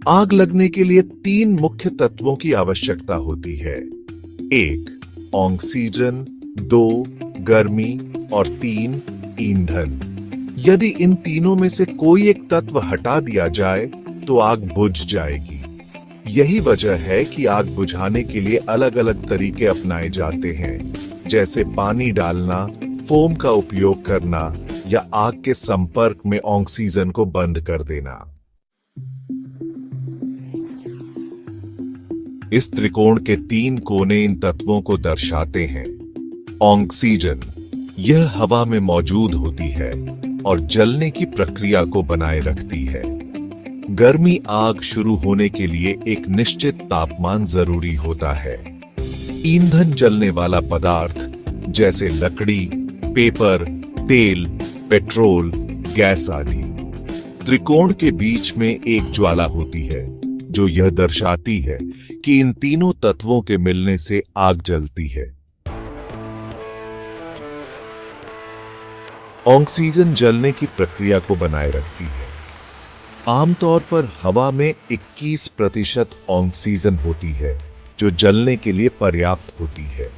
आग लगने के लिए तीन मुख्य तत्वों की आवश्यकता होती है। एक ऑक्सीजन, दो गर्मी और तीन ईंधन। यदि इन तीनों में से कोई एक तत्व हटा दिया जाए तो आग बुझ जाएगी। यही वजह है कि आग बुझाने के लिए अलग अलग तरीके अपनाए जाते हैं, जैसे पानी डालना, फोम का उपयोग करना या आग के संपर्क में ऑक्सीजन को बंद कर देना। इस त्रिकोण के तीन कोने इन तत्वों को दर्शाते हैं। ऑक्सीजन, यह हवा में मौजूद होती है और जलने की प्रक्रिया को बनाए रखती है। गर्मी, आग शुरू होने के लिए एक निश्चित तापमान जरूरी होता है। ईंधन, जलने वाला पदार्थ जैसे लकड़ी, पेपर, तेल, पेट्रोल, गैस आदि। त्रिकोण के बीच में एक ज्वाला होती है जो यह दर्शाती है कि इन तीनों तत्वों के मिलने से आग जलती है। ऑक्सीजन जलने की प्रक्रिया को बनाए रखती है। आमतौर पर हवा में 21% ऑक्सीजन होती है जो जलने के लिए पर्याप्त होती है।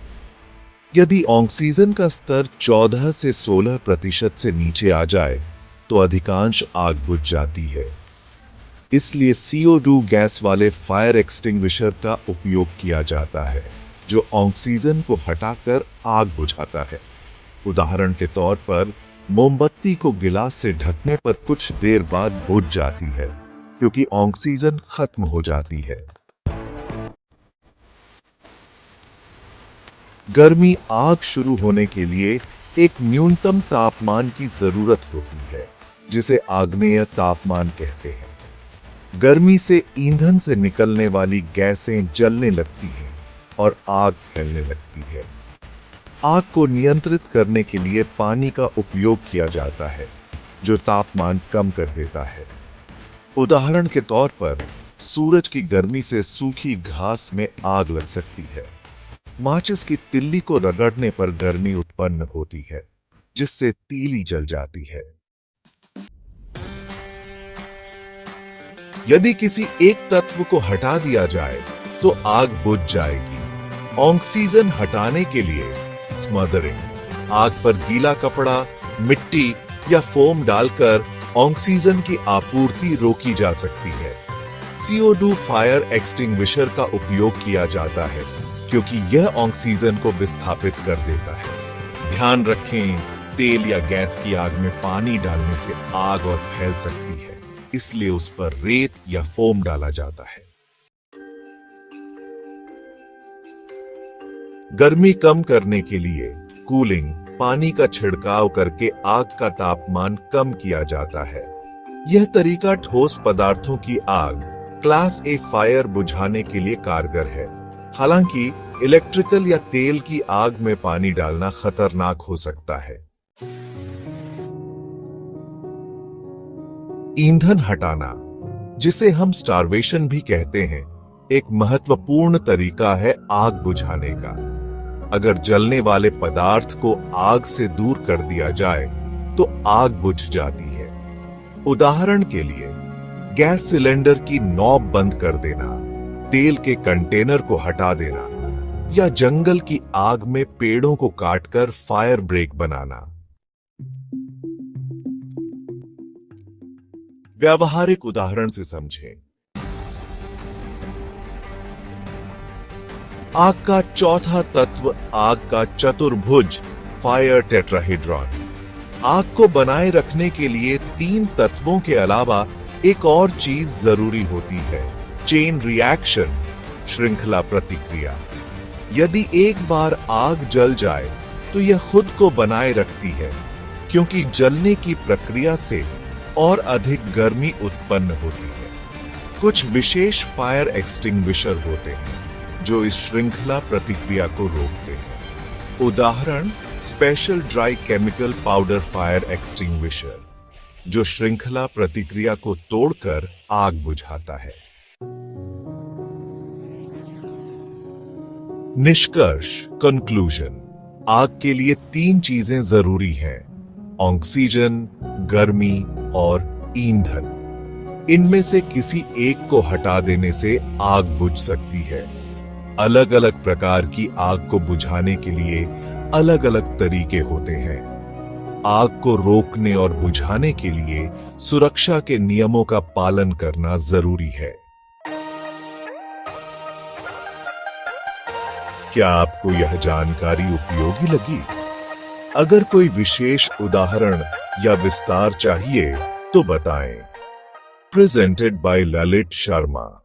यदि ऑक्सीजन का स्तर 14 से 16% से नीचे आ जाए तो अधिकांश आग बुझ जाती है। इसलिए CO2 गैस वाले फायर एक्सटिंग्विशर का उपयोग किया जाता है जो ऑक्सीजन को हटाकर आग बुझाता है। उदाहरण के तौर पर मोमबत्ती को गिलास से ढकने पर कुछ देर बाद बुझ जाती है क्योंकि ऑक्सीजन खत्म हो जाती है। गर्मी, आग शुरू होने के लिए एक न्यूनतम तापमान की जरूरत होती है जिसे आग्नेय तापमान कहते हैं। गर्मी से ईंधन से निकलने वाली गैसें जलने लगती हैं और आग फैलने लगती है। आग को नियंत्रित करने के लिए पानी का उपयोग किया जाता है जो तापमान कम कर देता है। उदाहरण के तौर पर सूरज की गर्मी से सूखी घास में आग लग सकती है। माचिस की तिल्ली को रगड़ने पर गर्मी उत्पन्न होती है जिससे तीली जल जाती है। यदि किसी एक तत्व को हटा दिया जाए तो आग बुझ जाएगी। ऑक्सीजन हटाने के लिए स्मदरिंग, आग पर गीला कपड़ा, मिट्टी या फोम डालकर ऑक्सीजन की आपूर्ति रोकी जा सकती है। CO2 फायर एक्सटिंग्विशर का उपयोग किया जाता है क्योंकि यह ऑक्सीजन को विस्थापित कर देता है। ध्यान रखें, तेल या गैस की आग में पानी डालने से आग और फैल सकती है, इसलिए उस पर रेत या फोम डाला जाता है। गर्मी कम करने के लिए कूलिंग, पानी का छिड़काव करके आग का तापमान कम किया जाता है। यह तरीका ठोस पदार्थों की आग, क्लास ए फायर बुझाने के लिए कारगर है। हालांकि इलेक्ट्रिकल या तेल की आग में पानी डालना खतरनाक हो सकता है। ईंधन हटाना, जिसे हम स्टार्वेशन भी कहते हैं, एक महत्वपूर्ण तरीका है आग बुझाने का। अगर जलने वाले पदार्थ को आग से दूर कर दिया जाए तो आग बुझ जाती है। उदाहरण के लिए गैस सिलेंडर की नॉब बंद कर देना, तेल के कंटेनर को हटा देना या जंगल की आग में पेड़ों को काटकर फायर ब्रेक बनाना। व्यावहारिक उदाहरण से समझें। आग का चौथा तत्व, आग का चतुर्भुज फायर टेट्राहेड्रॉन। आग को बनाए रखने के लिए तीन तत्वों के अलावा एक और चीज जरूरी होती है, चेन रिएक्शन, श्रृंखला प्रतिक्रिया। यदि एक बार आग जल जाए तो यह खुद को बनाए रखती है क्योंकि जलने की प्रक्रिया से और अधिक गर्मी उत्पन्न होती है। कुछ विशेष फायर एक्सटिंग्विशर होते हैं जो इस श्रृंखला प्रतिक्रिया को रोकते हैं। उदाहरण special dry chemical powder fire extinguisher, जो श्रृंखला प्रतिक्रिया को तोड़कर आग बुझाता है। निष्कर्ष, कंक्लूजन, आग के लिए तीन चीजें जरूरी हैं: ऑक्सीजन, गर्मी और ईंधन। इनमें से किसी एक को हटा देने से आग बुझ सकती है। अलग अलग प्रकार की आग को बुझाने के लिए अलग अलग तरीके होते हैं। आग को रोकने और बुझाने के लिए सुरक्षा के नियमों का पालन करना जरूरी है। क्या आपको यह जानकारी उपयोगी लगी? अगर कोई विशेष उदाहरण या विस्तार चाहिए तो बताएं। Presented by Lalit Sharma.